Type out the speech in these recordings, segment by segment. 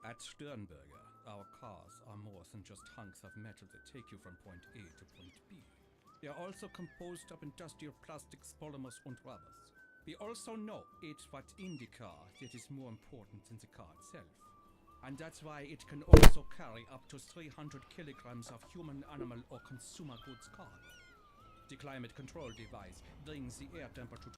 At Sternberger, our cars are more than just hunks of metal that take you from point A to point B. They are also composed of industrial plastics, polymers, and rubbers. We also know it's what's in the car that is more important than the car itself. And that's why it can also carry up to 300 kilograms of human, animal, or consumer goods cargo. The climate control device brings the air temperature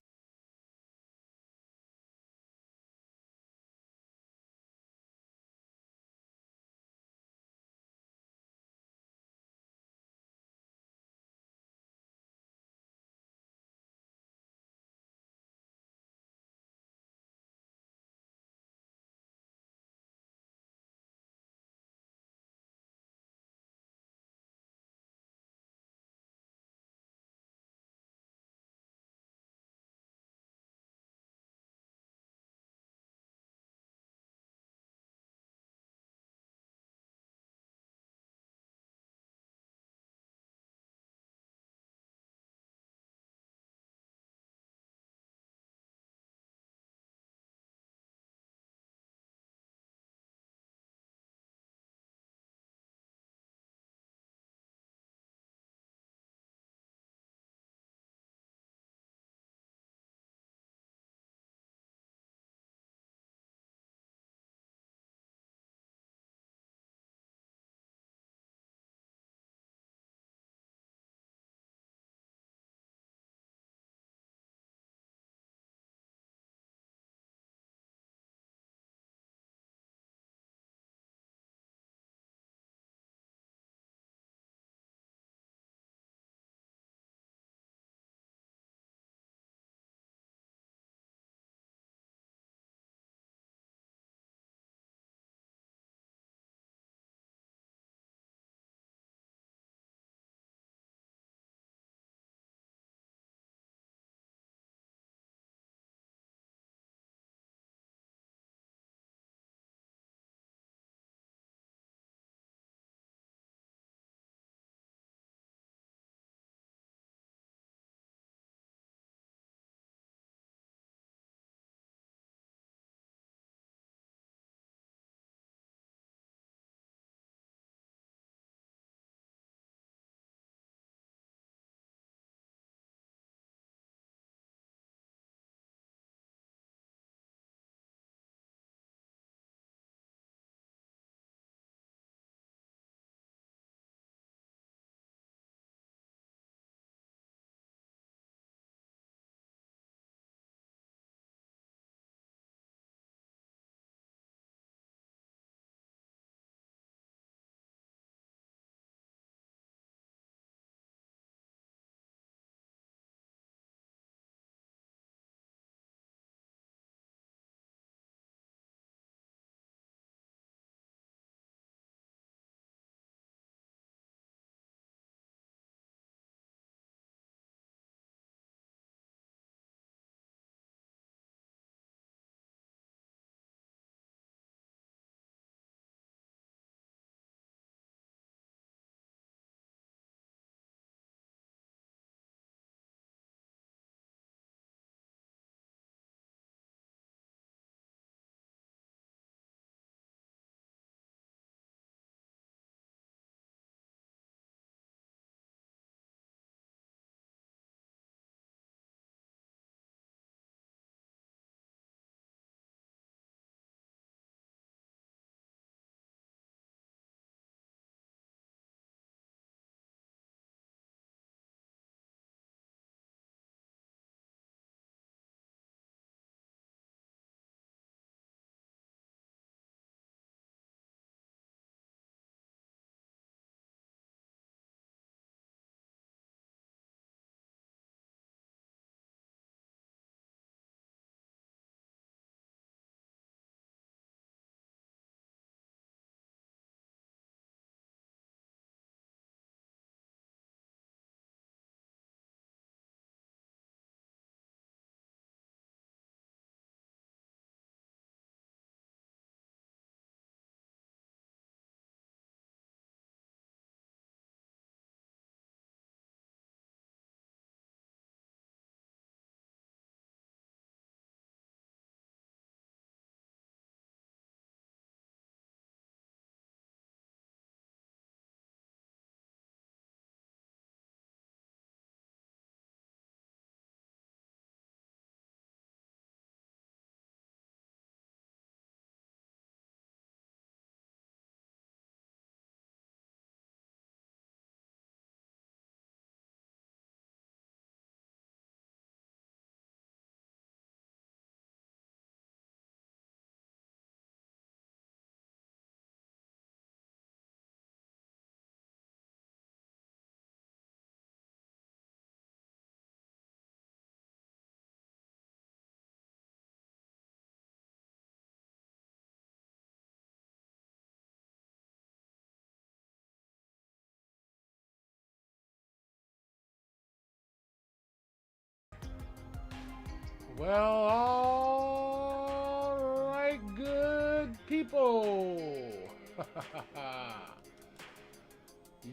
Well, all right, good people.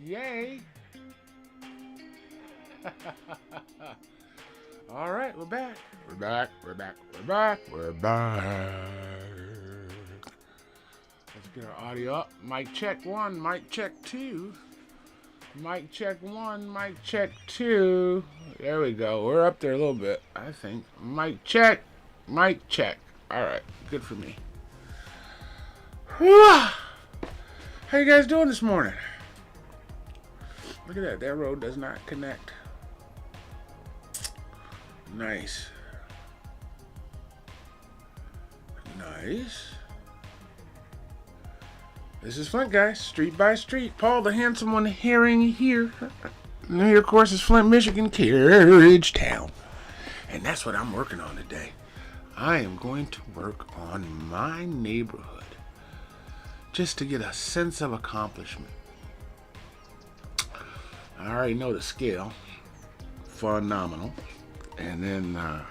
Yay. All right, we're back. We're back. We're back. Let's get our audio up. Mic check 1, mic check 2. Mic check 1, mic check 2. There we go. We're up there a little bit, I think. Mic check. Mic check. All right. Good for me. Whew. How you guys doing this morning? Look at that. That road does not connect. Nice. Nice. This is Flint, guys. Street by street. Paul, the handsome one, hearing here. And here, of course, is Flint, Michigan, Carriage Town. And that's what I'm working on today. I am going to work on my neighborhood just to get a sense of accomplishment. I already know the scale. Phenomenal. And then, all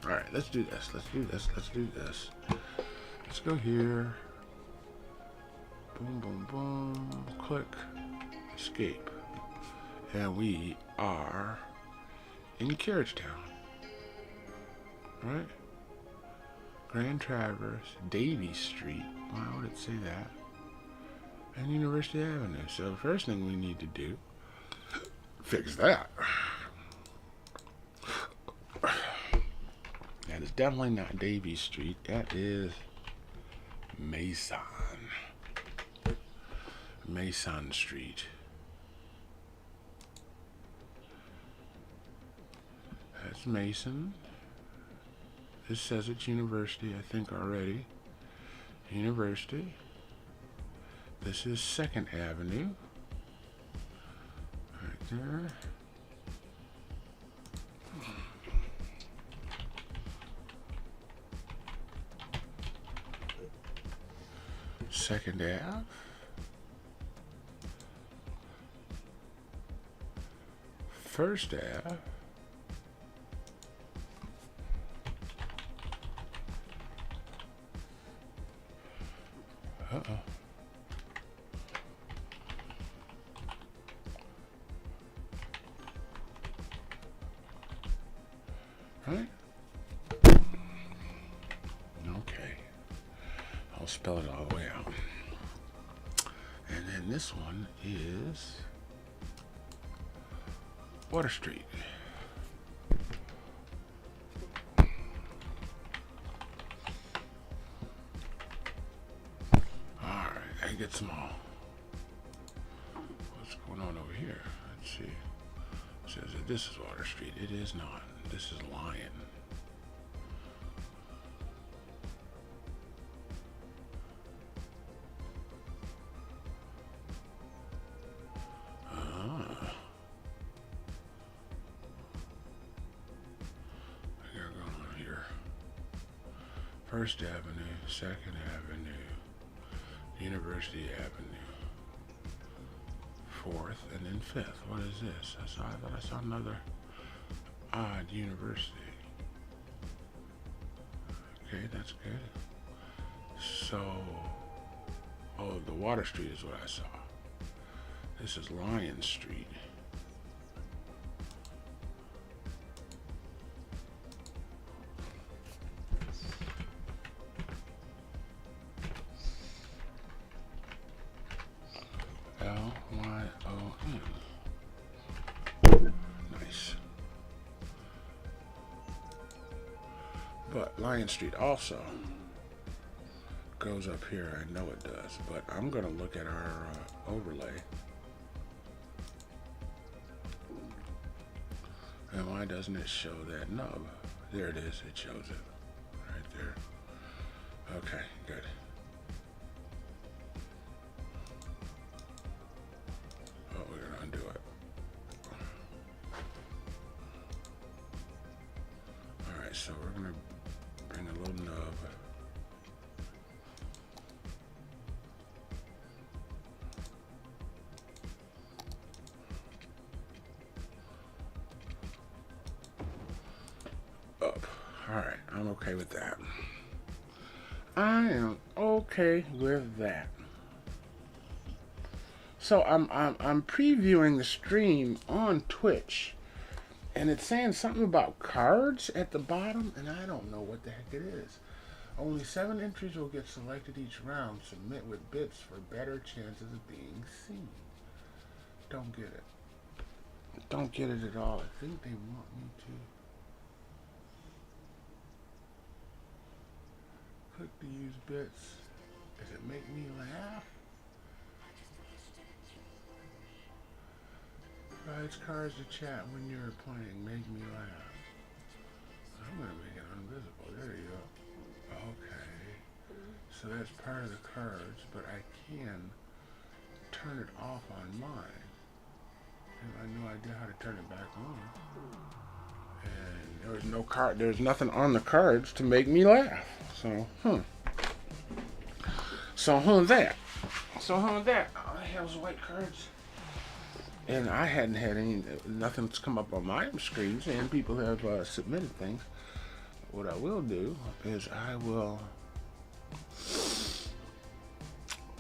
right, let's do this. Let's go here. Boom, boom, boom. Click. Escape. And we are in Carriage Town. Right? Grand Traverse, Davie Street. Why would it say that? And University Avenue. So the first thing we need to do, fix that. That is definitely not Davie Street. That is Mason. Mason Street. That's Mason. This says it's University, I think, already. University. This is 2nd Avenue. Right there. Second Ave. First Ave. Uh-oh. Right? Okay. I'll spell it all the way out. And then this one is Water Street. Alright, I get some all. What's going on over here? Let's see. It says that this is Water Street. It is not. This is Lion. First Avenue, 2nd Avenue, University Avenue, 4th, and then 5th. What is this? I thought I saw another odd university. Okay, that's good. So, oh, the Water Street is what I saw. This is Lion Street. Lyon. Nice. But Lion Street also goes up here. I know it does. But I'm going to look at our overlay. And why doesn't it show that nub? There it is. It shows it right there. Okay, good. Oh, we're going to undo it. Alright, so we're going to bring a little nub. Up. Alright, I'm okay with that. I am okay with that. So I'm previewing the stream on Twitch, and it's saying something about cards at the bottom, and I don't know what the heck it is. Only 7 entries will get selected each round. Submit with bits for better chances of being seen. Don't get it. Don't get it at all. I think they want me to click to use bits. Does it make me laugh? Provides cards to chat when you're playing. Make me laugh. I'm gonna make it invisible. There you go. Okay. So that's part of the cards, but I can turn it off on mine. And I have no idea how to turn it back on. And there was no card. There's nothing on the cards to make me laugh. So, So, that. Oh, the hell's white cards. And I hadn't had nothing's come up on my screens, and people have submitted things. What I will do is I will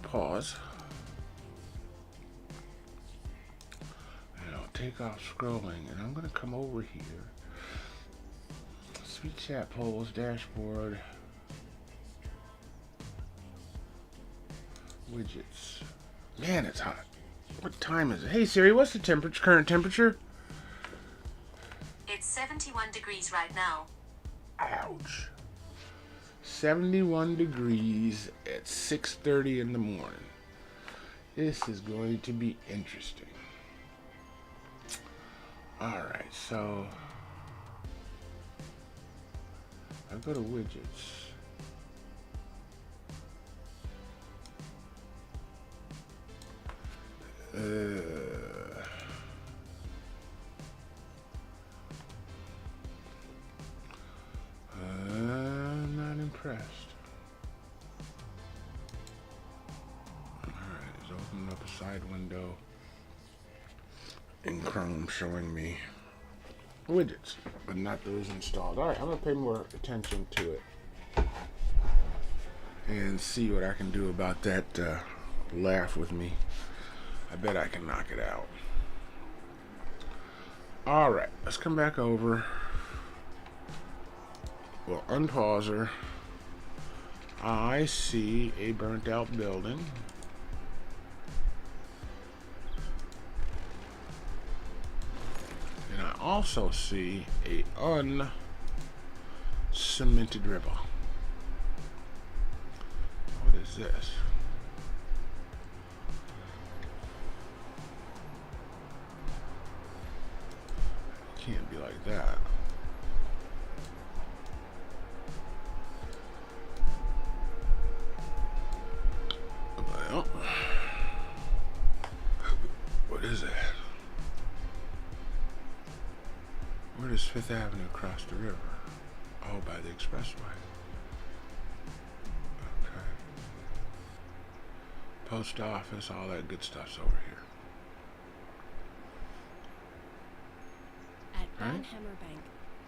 pause, and I'll take off scrolling, and I'm going to come over here. Speed chat polls, dashboard, widgets. Man, it's hot. What time is it? Hey Siri, what's the temperature? Current temperature? It's 71 degrees right now. Ouch. 71 degrees at 6:30 in the morning. This is going to be interesting. Alright, so I go to widgets. I'm not impressed. Alright, it's opening up a side window in Chrome showing me widgets, but not those installed. Alright, I'm going to pay more attention to it and see what I can do about that laugh with me. I bet I can knock it out. Alright, let's come back over. We'll unpause her. I see a burnt out building. And I also see a uncemented river. What is this? Can't be like that. Well, what is that? Where does 5th Avenue cross the river? Oh, by the expressway. Okay. Post office, all that good stuff's over here. At Hammer Bank,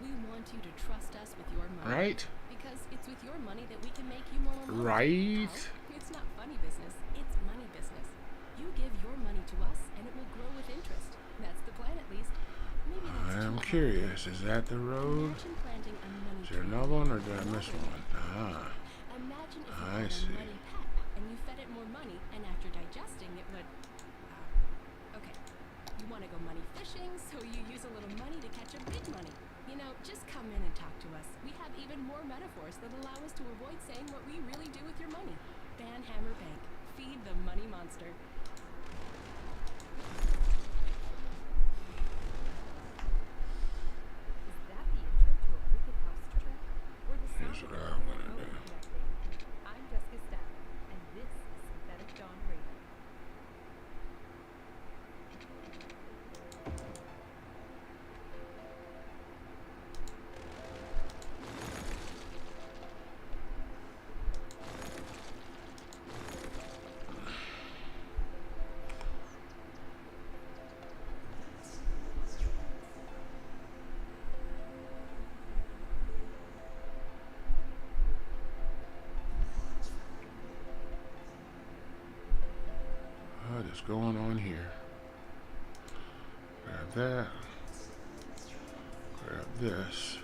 we want you to trust us with your money. Right? Because it's with your money that we can make you more money. Right? Well, it's not funny business, it's money business. You give your money to us and it will grow with interest. That's the plan, at least. Maybe that's I'm curious, is that the road? Imagine planting a money Is there tree. another one or did I miss one? Ah, Imagine if you I had see. a money pet and you fed it more money, and after digesting it would okay. You want to go money fishing, so you use a little money to catch a big money. You know, just come in and talk to us. We have even more metaphors that allow us to avoid saying what we really do with your money. Ban Hammer Bank. Feed the money monster. Is that the intro to a wicked house track? Or the sound here's of what a I'm remote gonna do. connecting? I'm Jessica Stapp, and this is Synthetic Dawn Radio. what's going on here. Grab that. Grab this.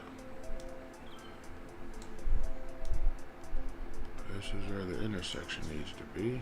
This is where the intersection needs to be.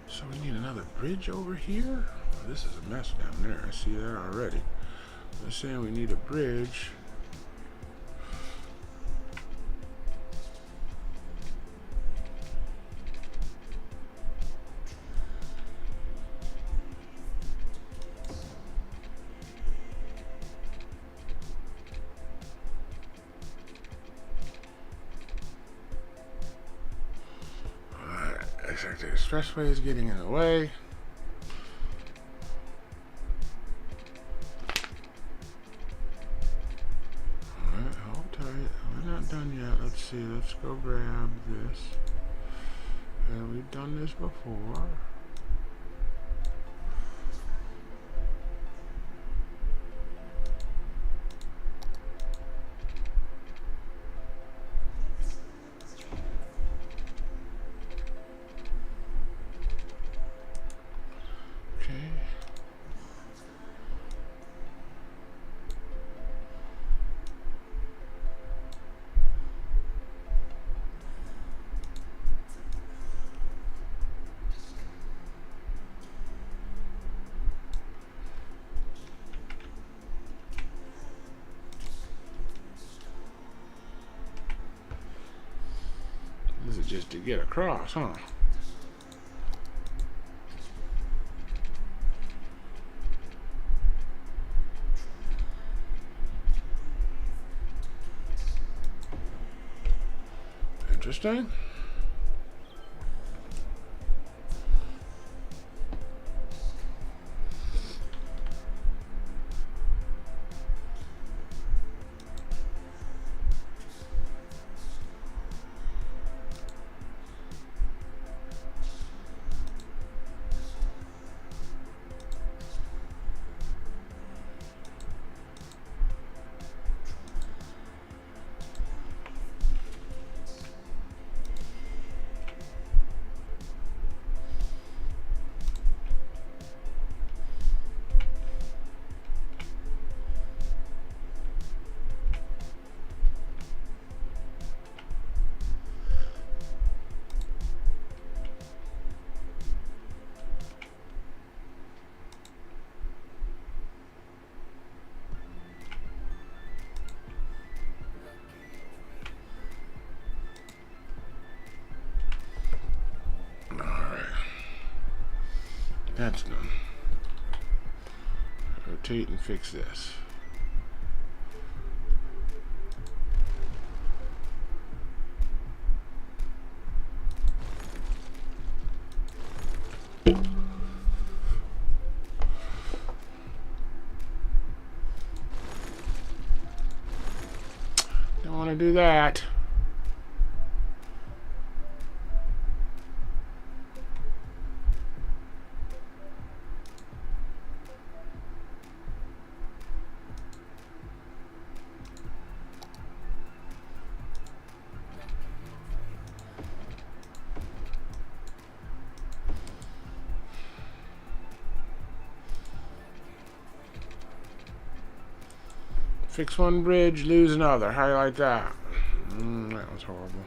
So we need another bridge over here? Oh, this is a mess down there. I see that already. They're saying we need a bridge. The expressway is getting in the way. Alright, hold tight. We're not done yet. Let's see. Let's go grab this. And we've done this before. This is just to get across, huh? Interesting. That's done. Rotate and fix this. Don't want to do that. Fix one bridge, lose another. How do you like that? That was horrible.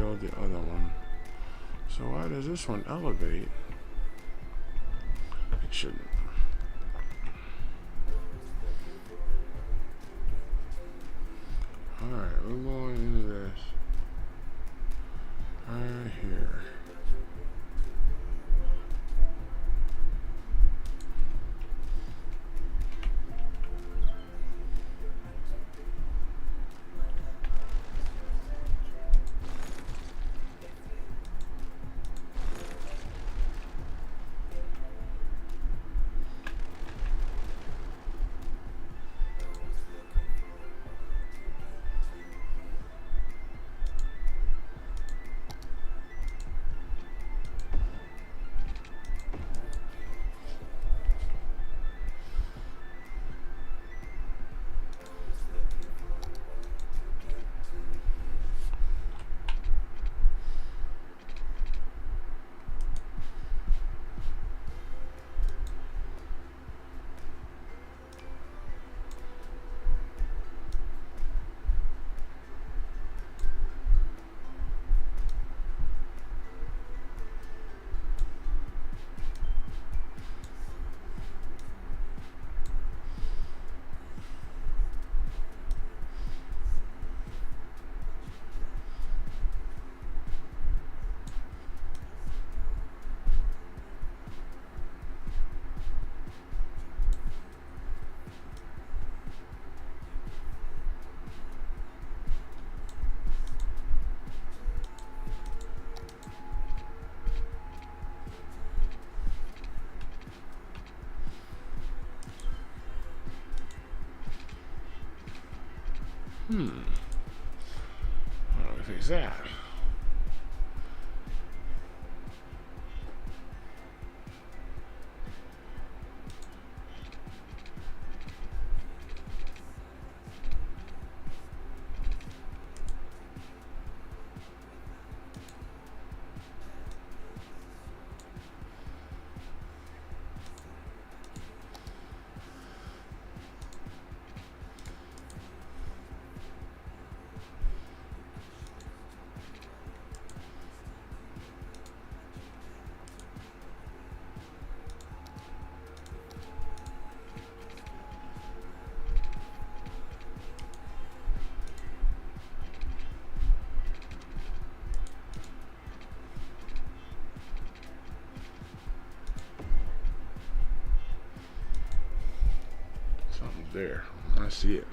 build the other one. So why does this one elevate? It shouldn't. Alright, we're going into this right here. I don't know if it's that. Something's there. I see it.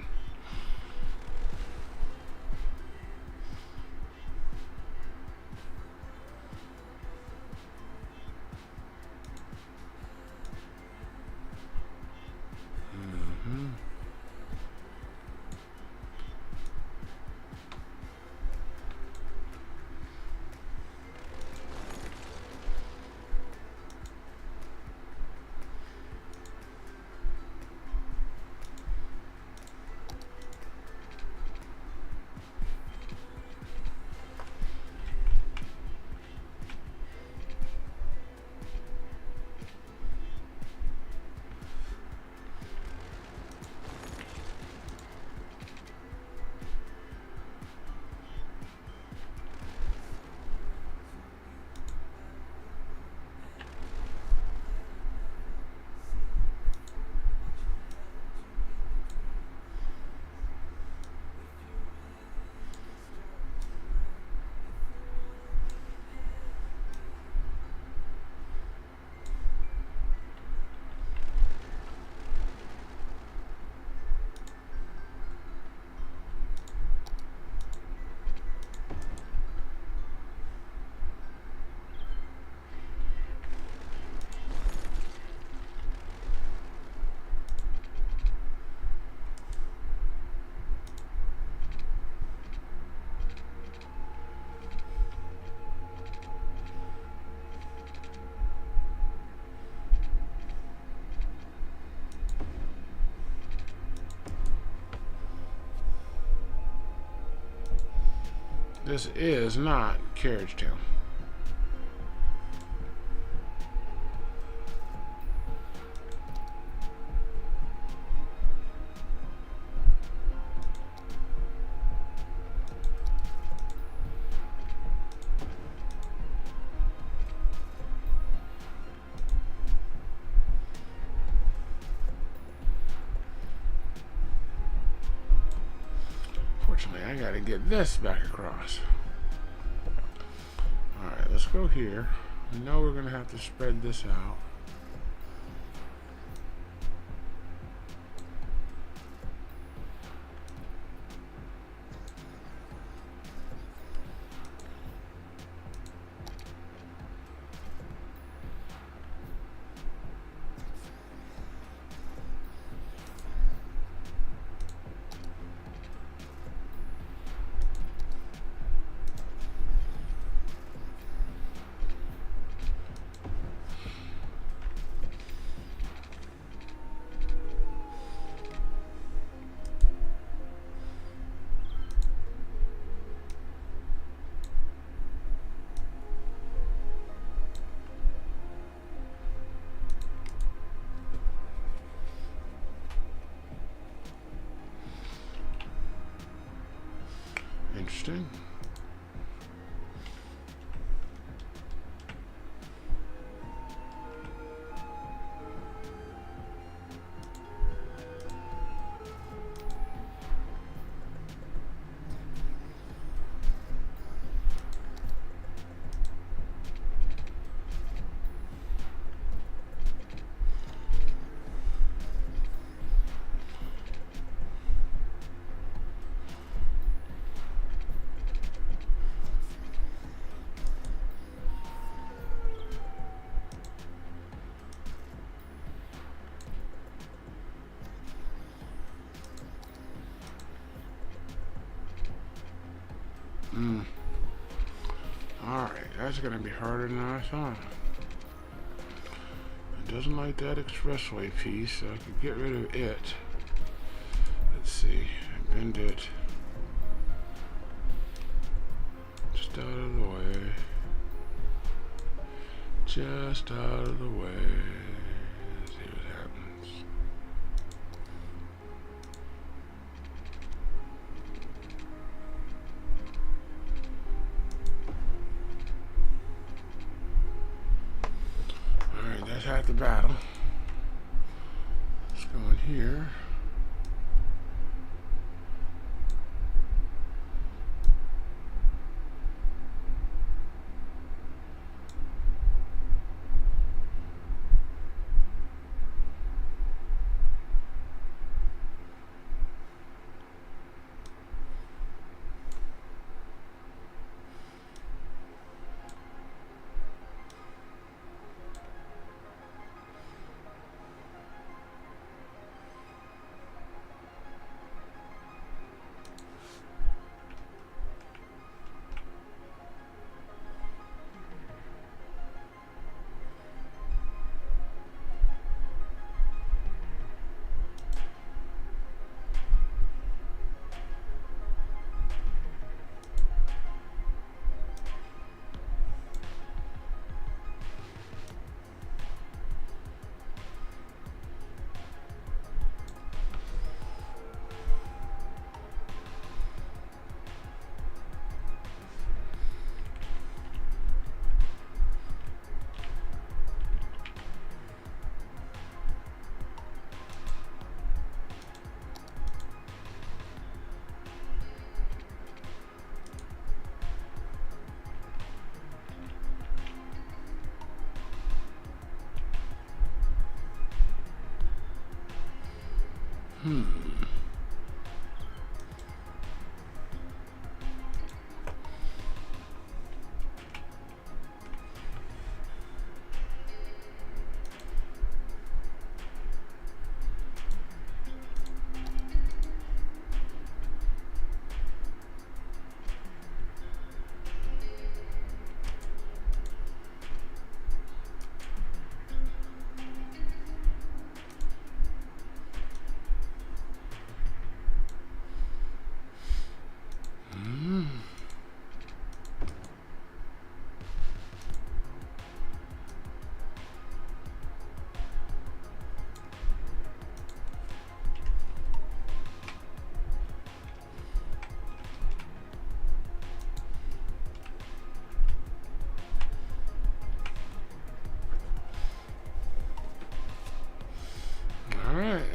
This is not Carriage Town. I gotta get this back across. Alright, let's go here. We know we're gonna have to spread this out. Interesting. Alright, that's gonna be harder than I thought. It doesn't like that expressway piece, so I could get rid of it. Let's see, bend it just out of the way. Just out of the way. Let's see what happens. That's half the battle. Let's go in here.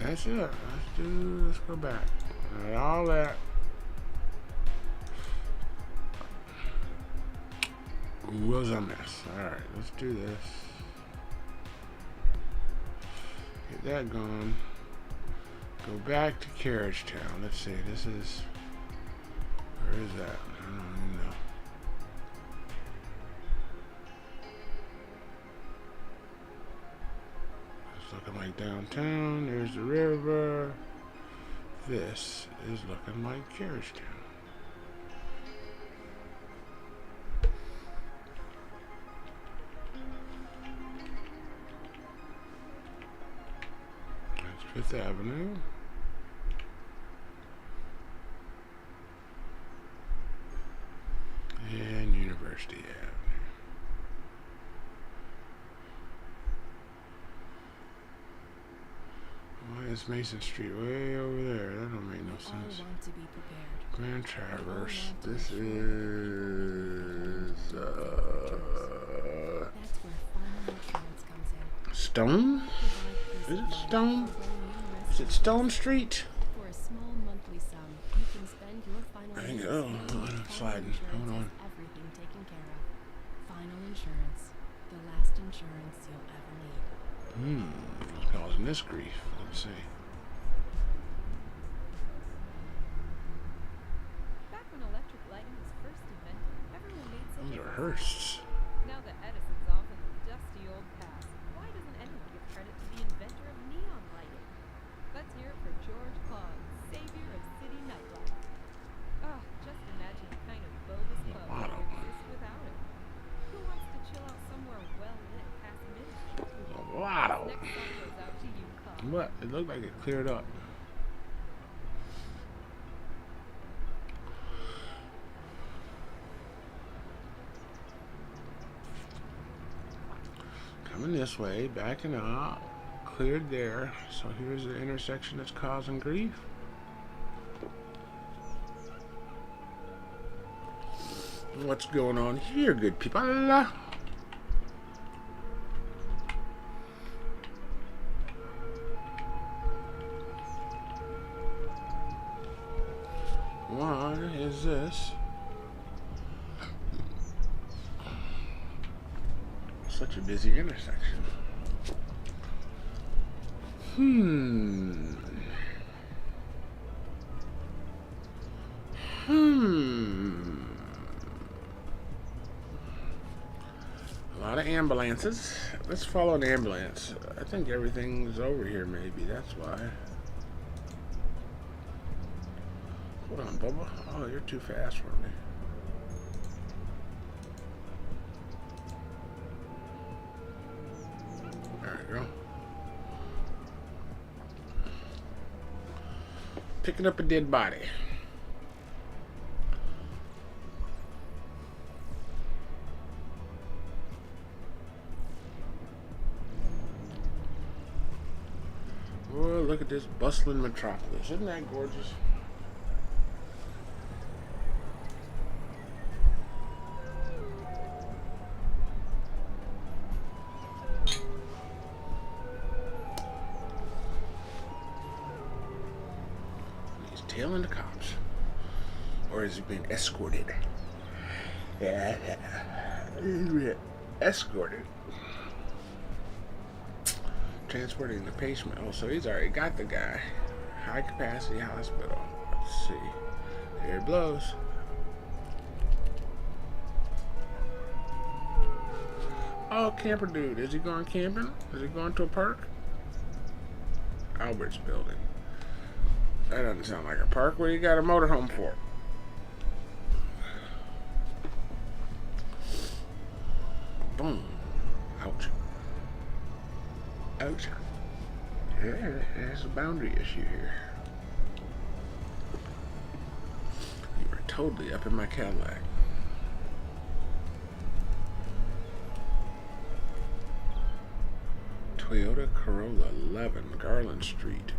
That's it. Let's go back. All that was a mess. Alright, let's do this. Get that going. Go back to Carriage Town. Let's see, this is... Where is that? I don't even know. It's looking like downtown. There's the river. This is looking like Carriage Town. That's 5th Avenue. And University Avenue. Why is Mason Street way over there? That don't make no sense. All want to be prepared. Grand Traverse. This is That's where final insurance comes in. Stone? Is it Stone? Is it Stone Street? For a small monthly sum, you can spend your final I think insurance. I'm sliding. Hold on. Everything taken care of. Final insurance. The last insurance you'll ever need. What's causing this grief? Let's see. Back when electric lighting was first invented, everyone made such Those a are fuss. Hearsts. Now that Edison's off in the dusty old past, why doesn't anyone give credit to the inventor of neon lighting? Let's hear it for George Pond, savior of city nightlife. Just imagine the kind of bogus club that would exist without him. Who wants to chill out somewhere well lit past midnight? Wow. Next song goes out to you, Con. What? It looked like it cleared up. Coming this way, backing up, cleared there. So here's the intersection that's causing grief. What's going on here, good people? Why is this such a busy intersection? A lot of ambulances. Let's follow an ambulance. I think everything's over here, maybe. That's why. Hold on, Bubba. Oh, you're too fast for me. There we go. Picking up a dead body. Oh, look at this bustling metropolis. Isn't that gorgeous? He's tailing the cops. Or is he being escorted? Yeah. He's being escorted. Transporting the patient. Oh, so he's already got the guy. High capacity hospital. Let's see. Here it blows. Oh, camper dude. Is he going camping? Is he going to a park? Albert's building. That doesn't sound like a park. What do you got a motorhome for? Boom. Ouch. Ouch. Yeah, there's a boundary issue here. You were totally up in my Cadillac. Toyota Corolla 11, Garland Street.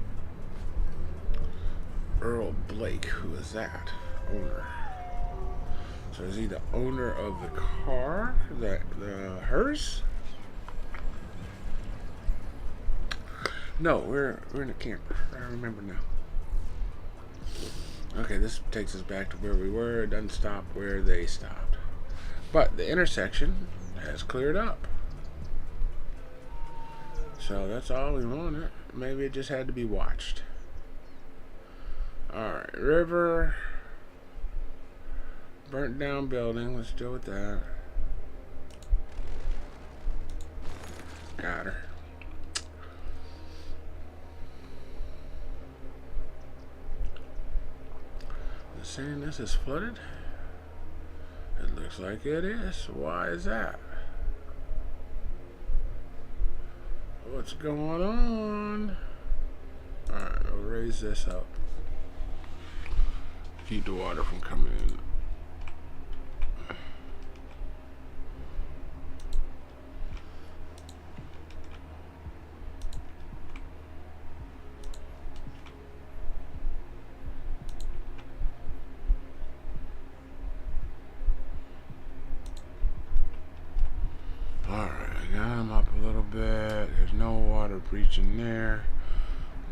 Earl Blake, who is that? Owner. So is he the owner of the car? The hearse? No, we're in a camper. I remember now. Okay, this takes us back to where we were. It doesn't stop where they stopped. But the intersection has cleared up. So that's all we wanted. Maybe it just had to be watched. Alright, river. Burnt down building. Let's deal with that. Got her. They're saying this is flooded? It looks like it is. Why is that? What's going on? Alright, I'll raise this up. Keep the water from coming in. There's no water breaching there.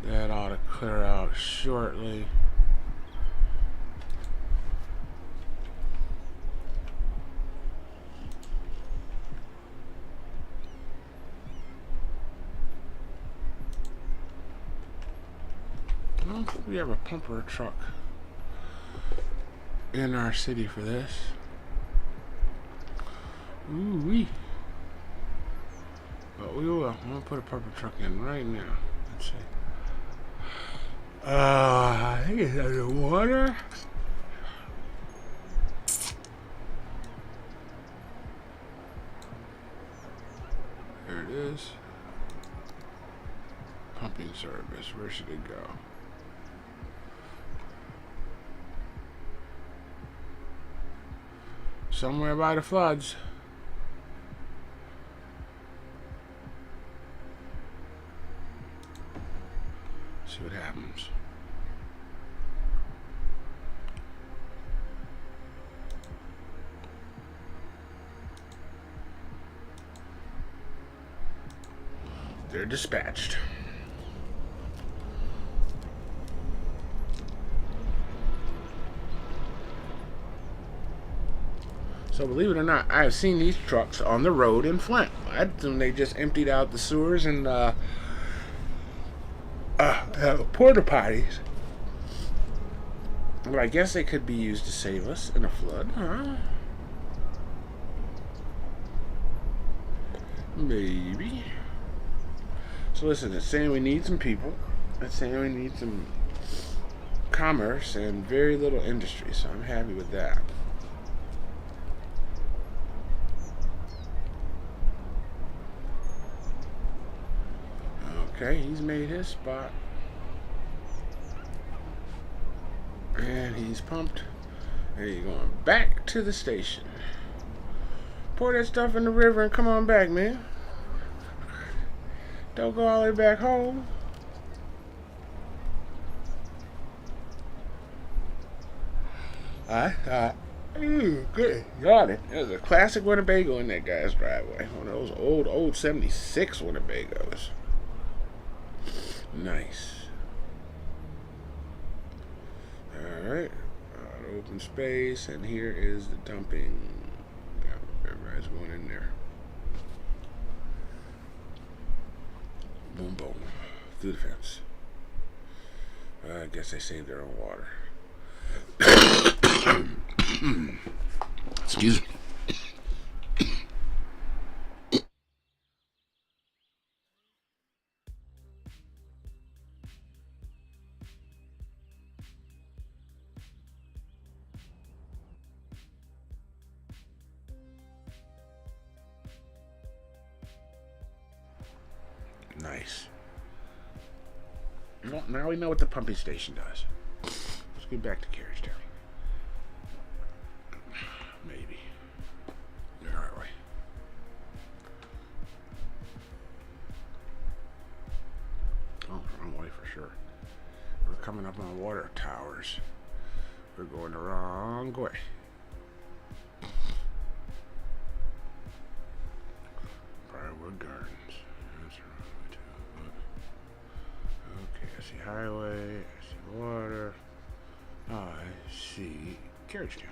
That ought to clear out shortly. I don't think we have a pumper truck in our city for this. Ooh-wee. But we will. I'm gonna put a purple truck in right now. Let's see. I think it's underwater. There it is. Pumping service. Where should it go? Somewhere by the floods. See what happens. They're dispatched. So believe it or not, I've seen these trucks on the road in Flint. I assume they just emptied out the sewers and porta potties. But I guess they could be used to save us in a flood, huh? Maybe. So listen, it's saying we need some people. It's saying we need some commerce and very little industry, so I'm happy with that. Okay, he's made his spot. And he's pumped. And he's going back to the station. Pour that stuff in the river and come on back, man. Don't go all the way back home. Ooh, good. Got it. There's a classic Winnebago in that guy's driveway. One of those old 76 Winnebagos. Nice. Alright. Open space, and here is the dumping. Yeah, everybody's going in there. Boom, boom. Through the fence. I guess they saved their own water. Excuse me. Nice. Well, now we know what the pumping station does. Let's get back to Carriage Town. Maybe. Where are we? Oh, wrong way for sure. We're coming up on water towers. We're going the wrong way. Briarwood Gardens. That's the wrong way too. Okay, I see highway. I see water. I see Carriage Town.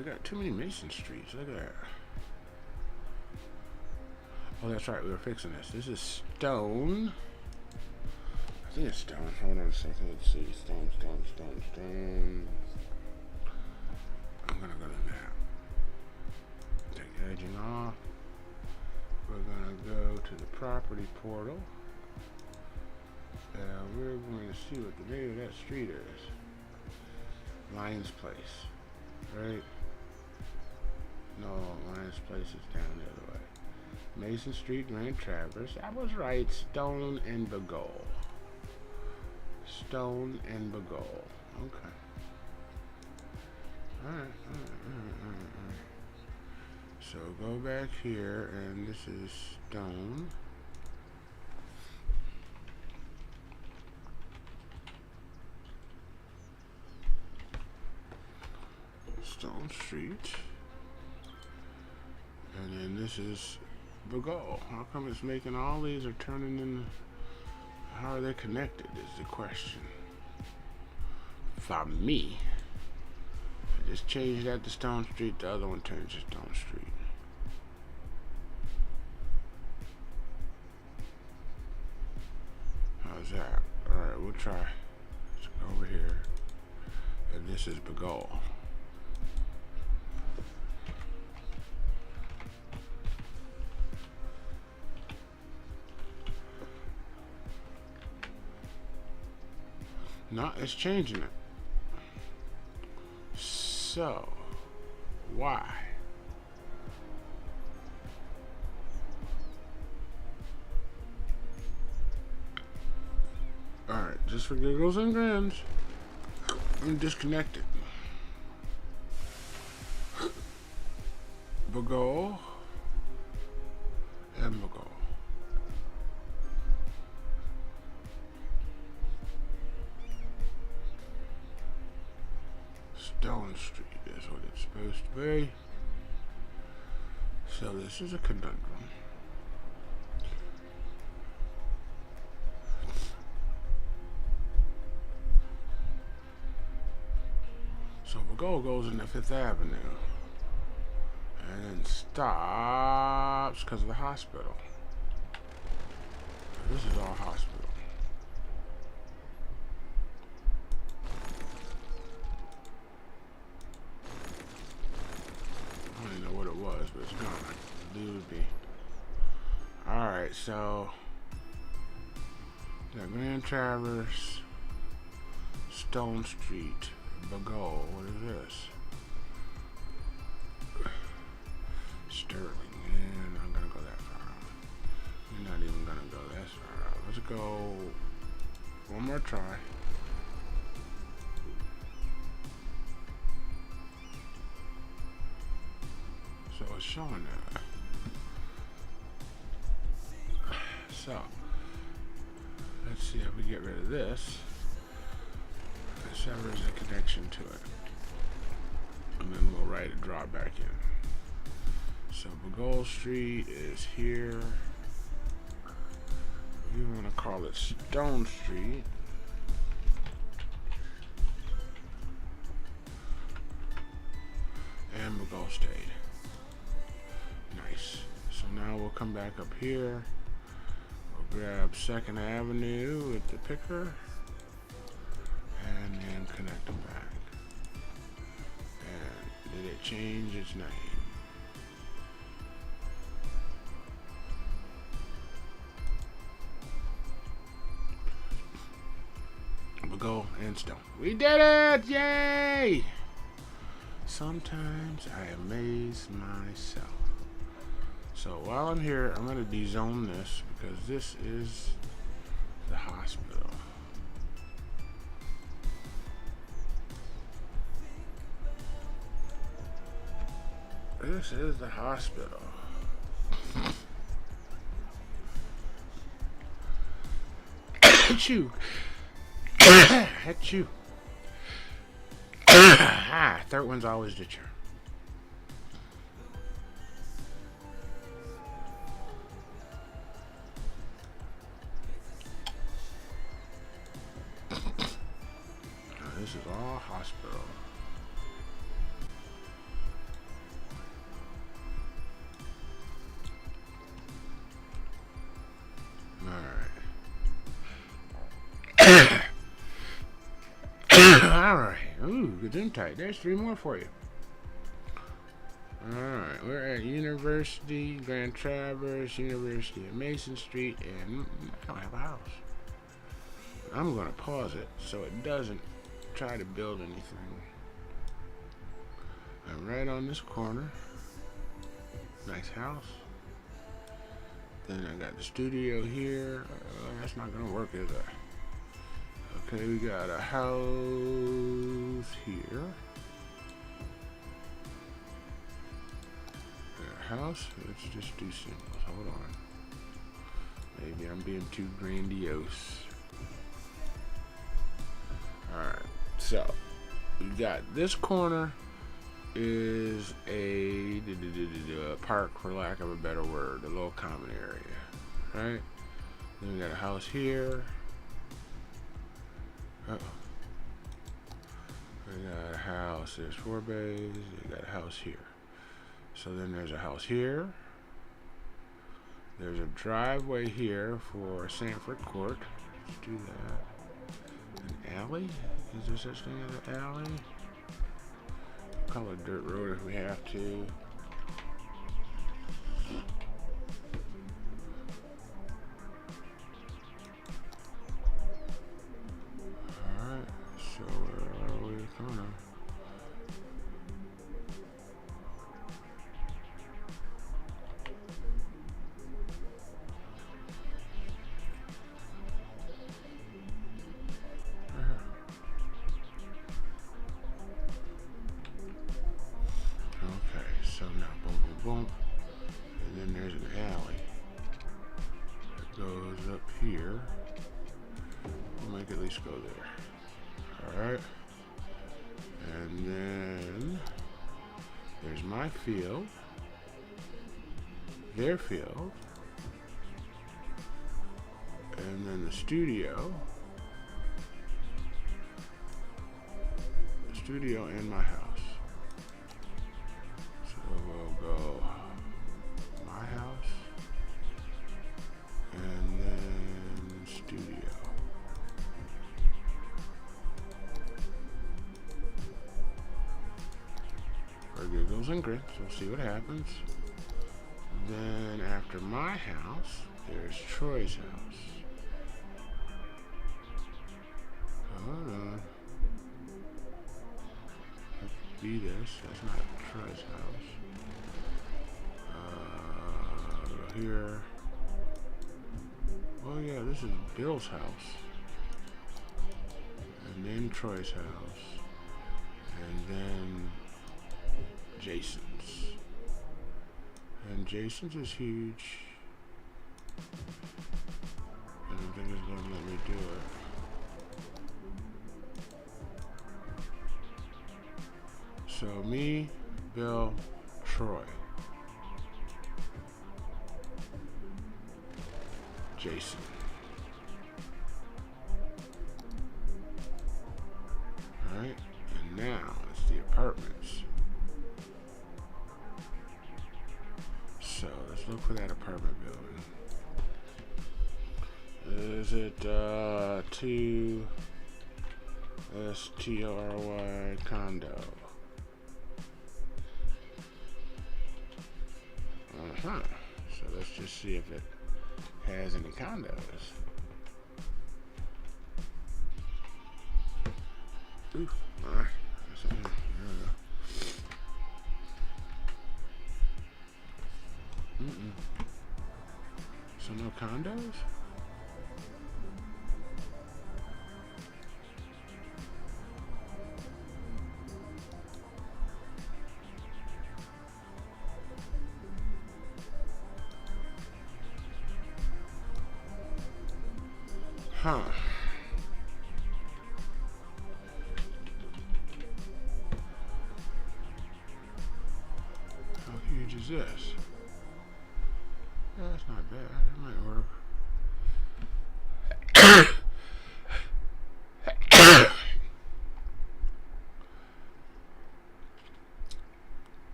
we got too many Mason Streets. Look at that. Oh, that's right. We were fixing this. This is stone. I think it's stone. Hold on a second. Let's see. Stone. I'm gonna go to that. Take the edging off. We're gonna go to the property portal. And we're going to see what the name of that street is. Lions Place. Right? No, Lions Place is down the other way. Mason Street, Grand Traverse. I was right. Stone and Begol. Stone and Begol. Okay. Alright. So go back here, and this is stone. Stone Street. And then this is Begol. How come it's making all these are turning in? How are they connected is the question. For me, I just changed that to Stone Street, the other one turns to Stone Street. How's that? Alright, we'll try. Let's go over here. And this is Begol. No, it's changing it. So, why? Alright, just for giggles and grins, I'm disconnected. Begol and Begol. Stone Street is what it's supposed to be. So this is a conundrum. So Begol goes into 5th Avenue and then stops because of the hospital. This is all hospital. I don't even know what it was, but it's gone. Dude be. Alright, so got Grand Traverse, Stone Street, Begol. What is this? Sterling. And I'm gonna go that far out. We're not even gonna go that far out. Let's go one more try. So it's showing that. So let's see if we get rid of this. It severs the connection to it. And then we'll write a draw back in. So Begol Street is here. We want to call it Stone Street. And Begol stayed. Nice. So now we'll come back up here. We'll grab 2nd Avenue with the picker. And then connect them back. And did it change its name? Begol and Stone. We did it! Yay! Sometimes I amaze myself. So while I'm here, I'm going to dezone this because this is the hospital. This is the hospital. Achoo! Achoo! Third one's always the charm. This is all hospital. Gesundheit. There's 3 more for you. Alright, we're at University, Grand Traverse, University of Mason Street, and I don't have a house. I'm going to pause it so it doesn't try to build anything. I'm right on this corner. Nice house. Then I got the studio here. That's not going to work, is it? Okay, we got a house here. House. Let's just do symbols. Hold on. Maybe I'm being too grandiose. Alright, so we got this corner is a park, for lack of a better word, a little common area. Right? Then we got a house here. We got a house. There's 4 bays. We got a house here. So then there's a house here. There's a driveway here for Sanford Court. Let's do that. An alley? Is there such thing as an alley? Call it a dirt road if we have to. Alright, so where are we coming on? Go there. Alright. And then there's my field. Their field. And then the studio. The studio and my house. So we'll go my house. And then studio. Giggles and grits. We'll see what happens. Then after my house, there's Troy's house. Hold on. That could be this. That's not Troy's house. Here. Oh yeah, this is Bill's house. And then Troy's house. And then Jason's. And Jason's is huge. I don't think it's gonna let me do it. So me, Bill, Troy. Jason. Alright, and now it's the apartments. So let's look for that apartment building. Is it 2 STRY condo? So let's just see if it has any condos. Ooh, alright. So no condos? Huh. How huge is this? Yeah, that's not bad. That might work.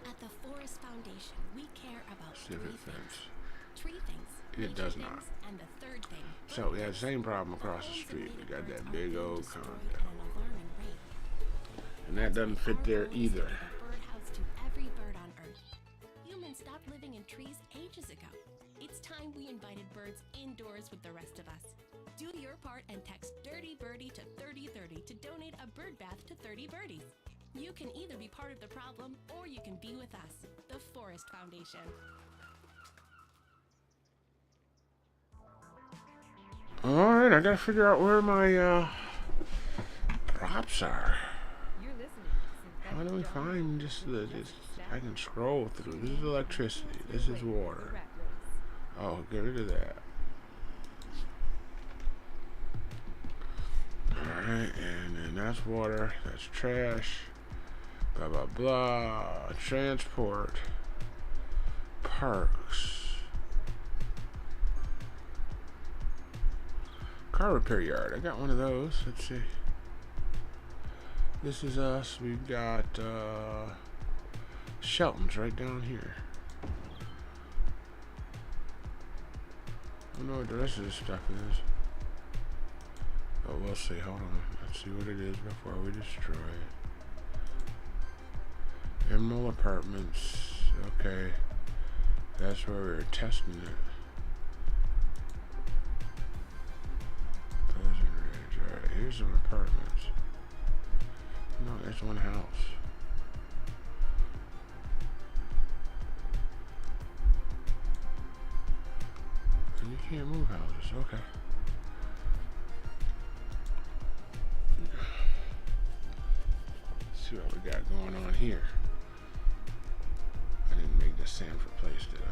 At the Forest Foundation, we care about Civic three fence. things: three things. It major does things, not. And the third thing. So we have the same problem across the street. We got that big old condo. And that doesn't fit there either. Birdhouse to every bird on Earth. Humans stopped living in trees ages ago. It's time we invited birds indoors with the rest of us. Do your part and text Dirty Birdie to 3030 to donate a bird bath to 30 birdies. You can either be part of the problem or you can be with us, the Forest Foundation. Alright, I gotta figure out where my props are. You're listening to How do we Synthetic find just the I can scroll through. This is electricity. This is the water. rat race. Oh, get rid of that. Alright, and then that's water, that's trash, blah blah blah, transport, parks, car repair yard. I got one of those. Let's see. This is us. We've got Shelton's right down here. I don't know what the rest of this stuff is. Oh, we'll see. Hold on. Let's see what it is before we destroy it. Emerald Apartments. Okay. That's where we were testing it. Pleasant Ridge. Alright, here's some apartments. No, there's one house. And you can't move houses. Okay. See what we got going on here. I didn't make the Sanford place, did I?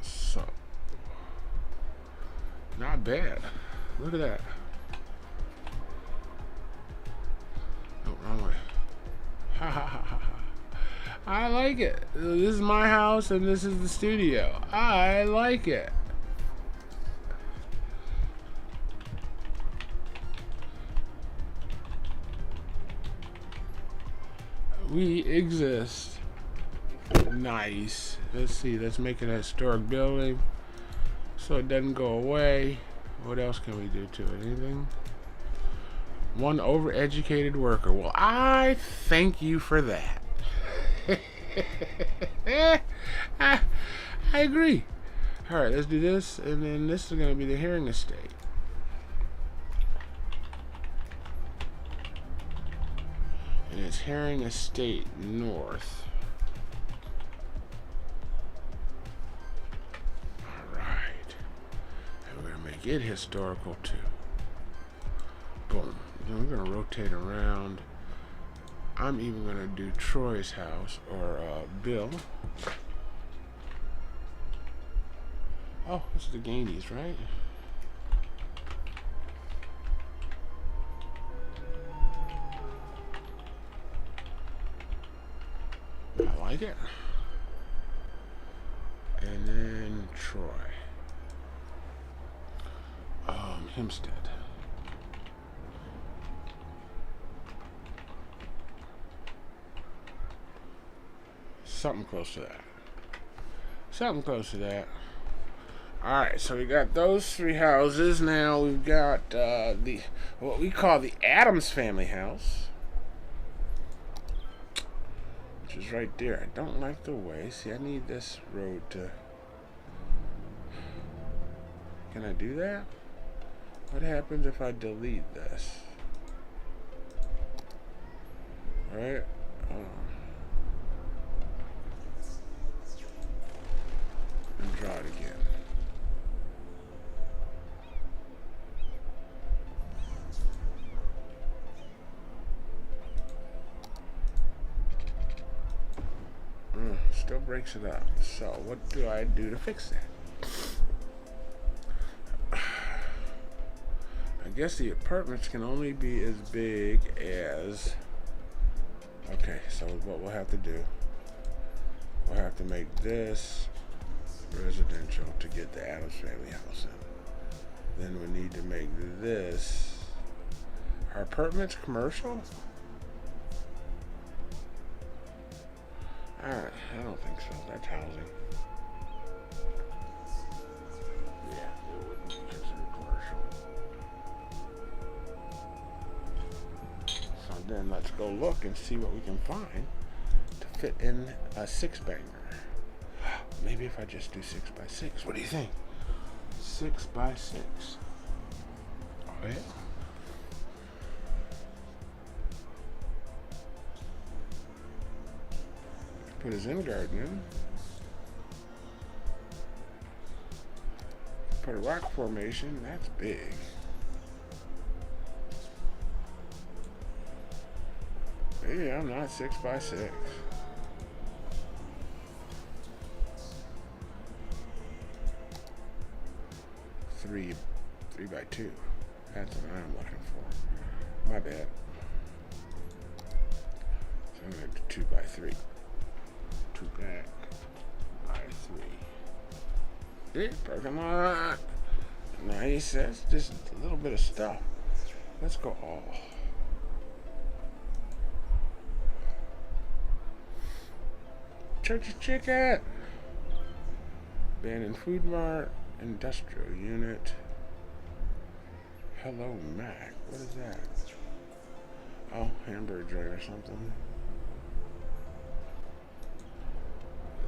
So, not bad. Look at that. No, wrong way. Ha ha ha ha ha. I like it. This is my house and this is the studio. I like it. We exist. Nice. Let's see. Let's make it a historic building so it doesn't go away. What else can we do to it? Anything? One overeducated worker. Well, I thank you for that. I agree. All right, let's do this, and then this is going to be the hearing estate. And it's Herring Estate North. Alright. And we're going to make it historical too. Boom. Then we're going to rotate around. I'm even going to do Troy's house, or Bill. Oh, this is the Gainies, right? I like it. And then Troy. Hempstead. Something close to that. Something close to that. Alright, so we got those three houses. Now we've got the what we call the Addams family house, which is right there. I don't like the way. See, I need this road to... Can I do that? What happens if I delete this? Alright. And draw it again. Still breaks it up. So what do I do to fix that? I I guess the apartments can only be as big as... Okay, so what we'll have to do, we'll have to make this residential to get the Addams Family house in. Then we need to make this... Are apartments commercial? I don't think so. That's housing. Yeah, it wouldn't be considered commercial. So then let's go look and see what we can find to fit in a 6-banger. Maybe if I just do 6x6. What do you think? 6x6. Oh yeah. Put his in garden in. Put a rock formation. That's big. Maybe I'm not 6x6. 3x2. That's what I'm looking for. My bad. So I'm going to do 2x3. 2 back by 3. Parking lot. Now he says just a little bit of stuff. Let's go all. Church's Chicken. Abandoned Food Mart. Industrial Unit. Hello Mac. What is that? Oh, hamburger joint or something.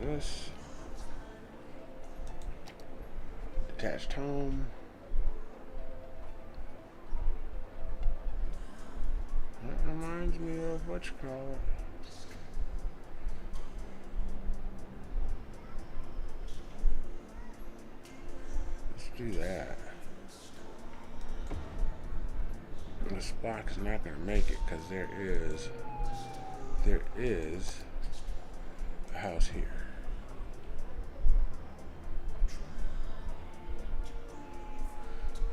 This. Detached home. That reminds me of what you call it. Let's do that. This box is not going to make it because there is a house here.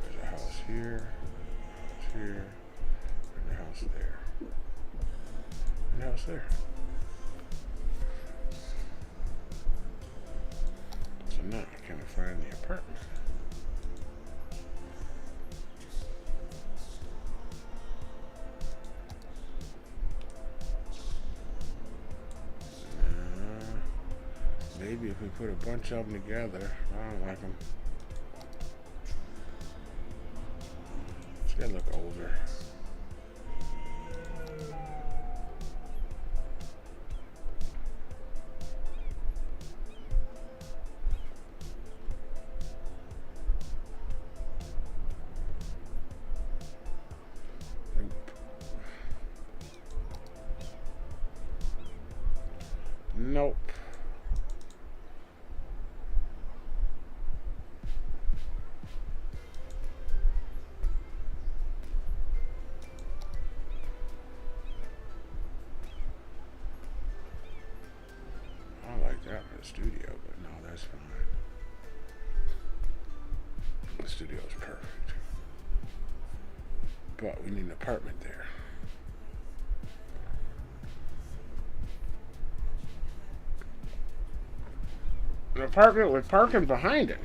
There's a house here, and a house there, and a house there. So now I can't find the apartment. Maybe if we put a bunch of them together. I don't like them. It's gotta look older. Nope. Studio, but no, that's fine. The studio is perfect, but we need an apartment there. An apartment with parking behind it.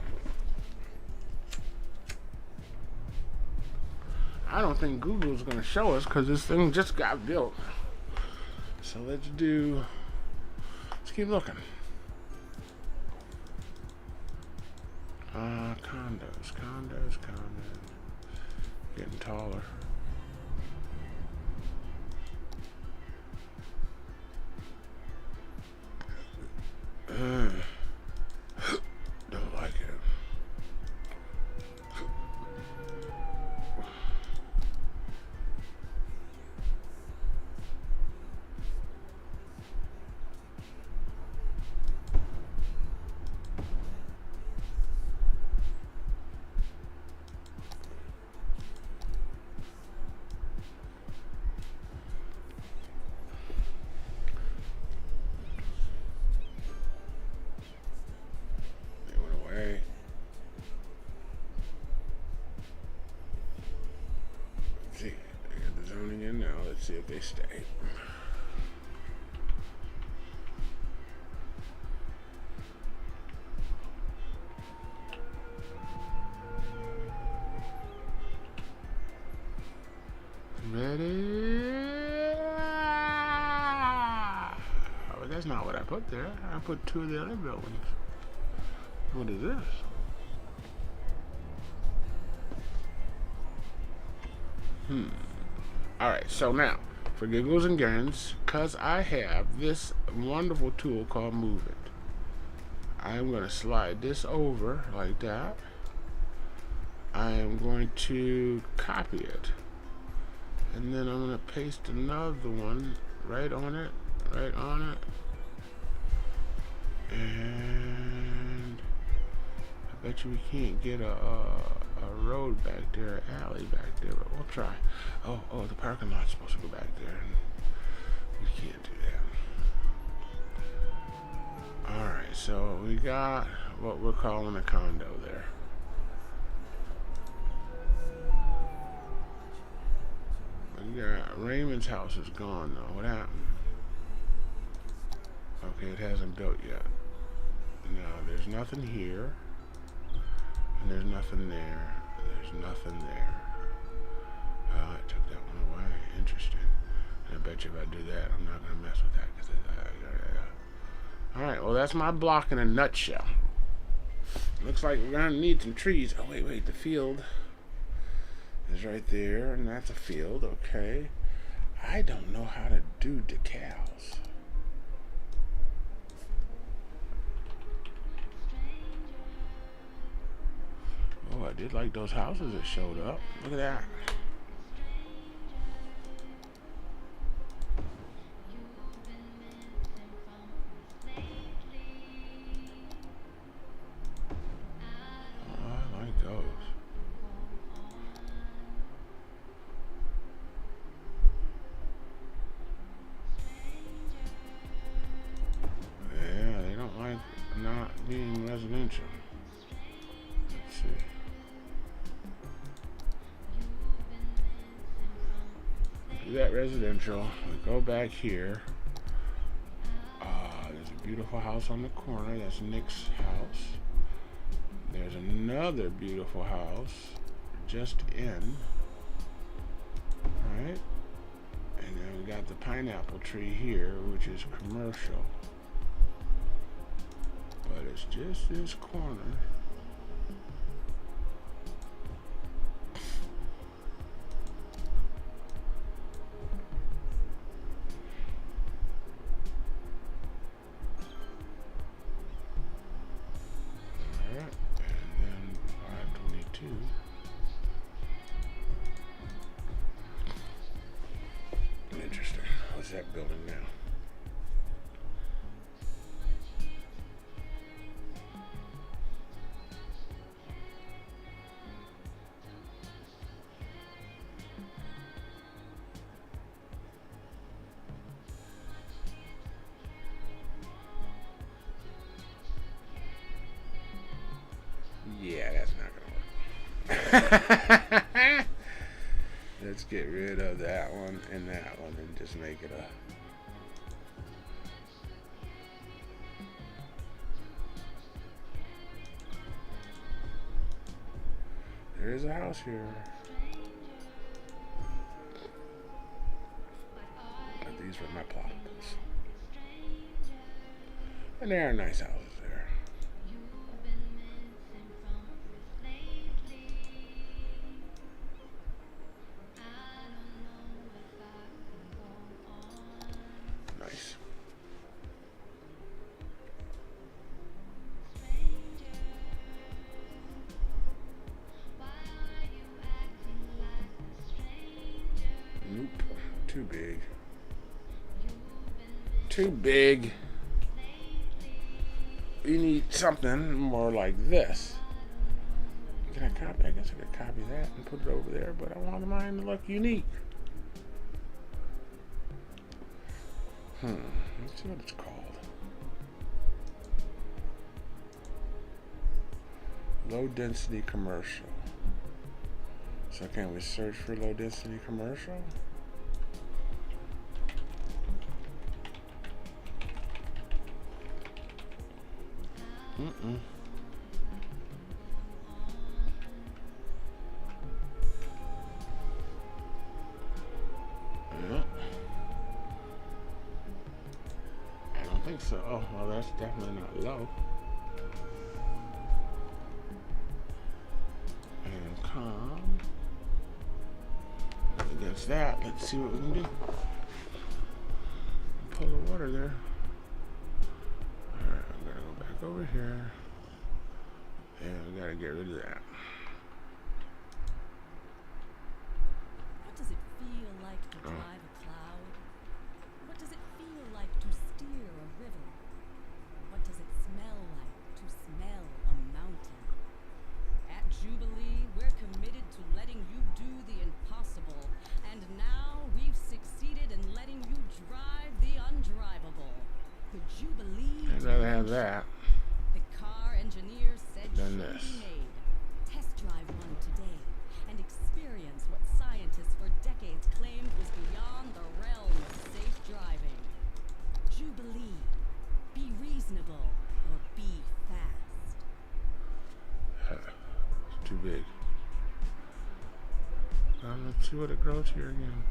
I don't think Google's going to show us because this thing just got built. So let's keep looking. Condos. Getting taller. Don't like it. like they stay. Ready? But that's not what I put there. I put 2 of the other buildings. What is this? Alright, so now, for giggles and grins, because I have this wonderful tool called Move It, I'm going to slide this over like that. I am going to copy it. And then I'm going to paste another one right on it, And I bet you we can't get a road back there, alley back there, but we'll try. Oh, the parking lot's supposed to go back there, and we can't do that. Alright, so we got what we're calling a condo there. Yeah, Raymond's house is gone though. What happened? Okay, it hasn't built yet. No, there's nothing here. And there's nothing there. There's nothing there. Oh, I took that one away. Interesting. And I bet you if I do that, I'm not going to mess with that. Alright, well that's my block in a nutshell. Looks like we're going to need some trees. Oh, wait, the field is right there, and that's a field, okay. I don't know how to do decals. Oh, I did like those houses that showed up. Look at that. Oh, I like those. Yeah, they don't like not being residential. Let's see. Do that residential. We go back here. There's a beautiful house on the corner. That's Nick's house. There's another beautiful house just in. Right? And then we got the pineapple tree here, which is commercial. But it's just this corner. Alright, and then 522. Interesting. What's that building now? Yeah, that's not gonna work. Let's get rid of that one and just make it a. There is a house here. But these were my ploppables. And there are nice houses there. Nice. Nope. Too big. Too big. You need something more like this. Can I copy? I guess I could copy that and put it over there, but I want mine to look unique. Let's see what it's called. Low density commercial. So can we search for low density commercial? Yeah. I don't think so. Oh, well, that's definitely not low. And calm. Against that, let's see what we can do. Pull the water there. Alright, I'm gonna go back over here. And we gotta get rid of that. What does it feel like to drive a cloud? What does it feel like to steer a river? What does it smell like to smell a mountain? At Jubilee, we're committed to letting you do the impossible. And now we've succeeded in letting you drive the undrivable. Could you believe? I'd rather have that The car engineer said than should this. be made. Test drive one today and experience what scientists for decades claimed was beyond the realm of safe driving. Jubilee. Be reasonable or be fast. It's too big. Let's see what it grows here again.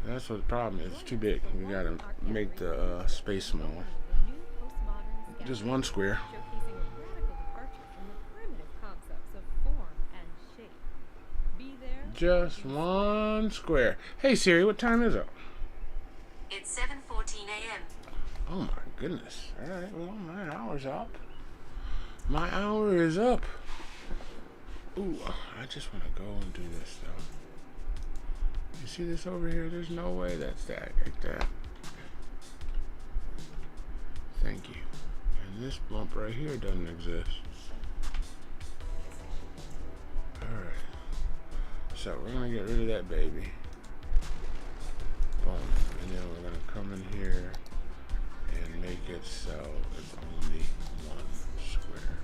That's what the problem is. It's too big. We gotta make the space smaller. The new postmodern Just one square. showcasing a radical departure from the primitive concepts of form and shape. Be there. Just one square. Hey Siri, what time is it? It's 7:14 a.m. Oh my goodness. Alright, well, my hour's up. My hour is up. Ooh, I just want to go and do this though. You see this over here? There's no way that's that like that. Thank you. And this bump right here doesn't exist. Alright. So we're gonna get rid of that baby. Boom. And then we're gonna come in here and make it so it's only one square.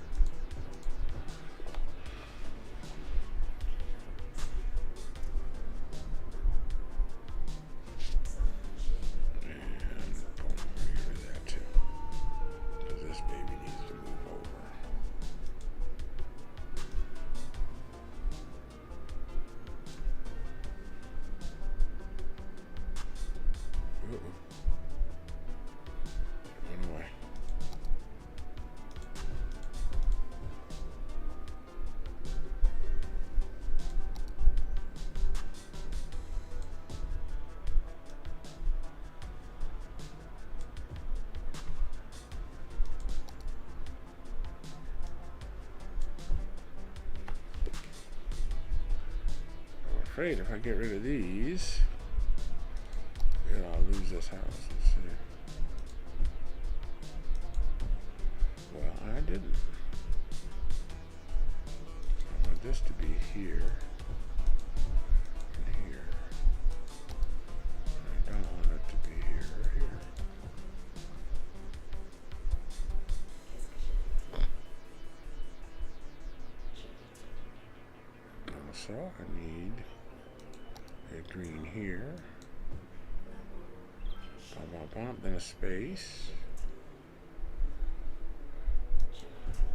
And boom, we're get rid of that too. Because this baby needs to move over. Uh-oh. It went away. I'm afraid if I get rid of these, then I'll lose this house. Let's see. Well, I didn't. I want this to be here and here. And I don't want it to be here or here. Also, I need a green here. Then a space.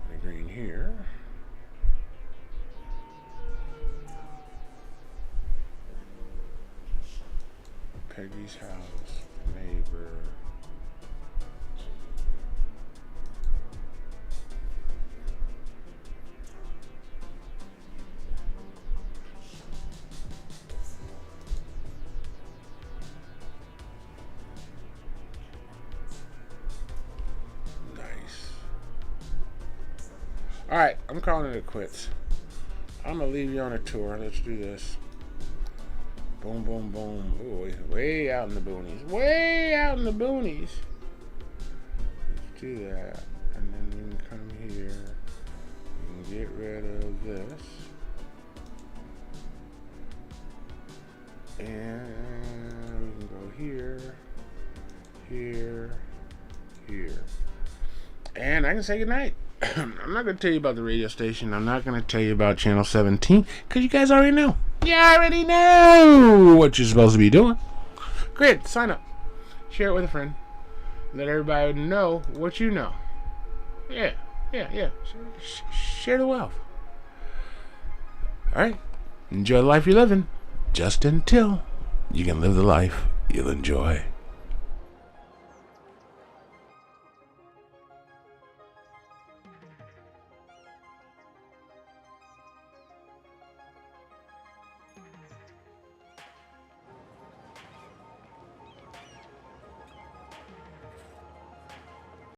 And a green here. Peggy's house, neighbor. Alright, I'm calling it quits. I'm gonna leave you on a tour. Let's do this. Boom, boom, boom. Ooh, way out in the boonies. Way out in the boonies. Let's do that. And then we can come here. We can get rid of this. And we can go here, here, here. And I can say goodnight. I'm not going to tell you about the radio station. I'm not going to tell you about Channel 17 because you guys already know. You already know what you're supposed to be doing. Great. Sign up. Share it with a friend. Let everybody know what you know. Yeah. Yeah. Share the wealth. All right. Enjoy the life you're living. Just until you can live the life you'll enjoy.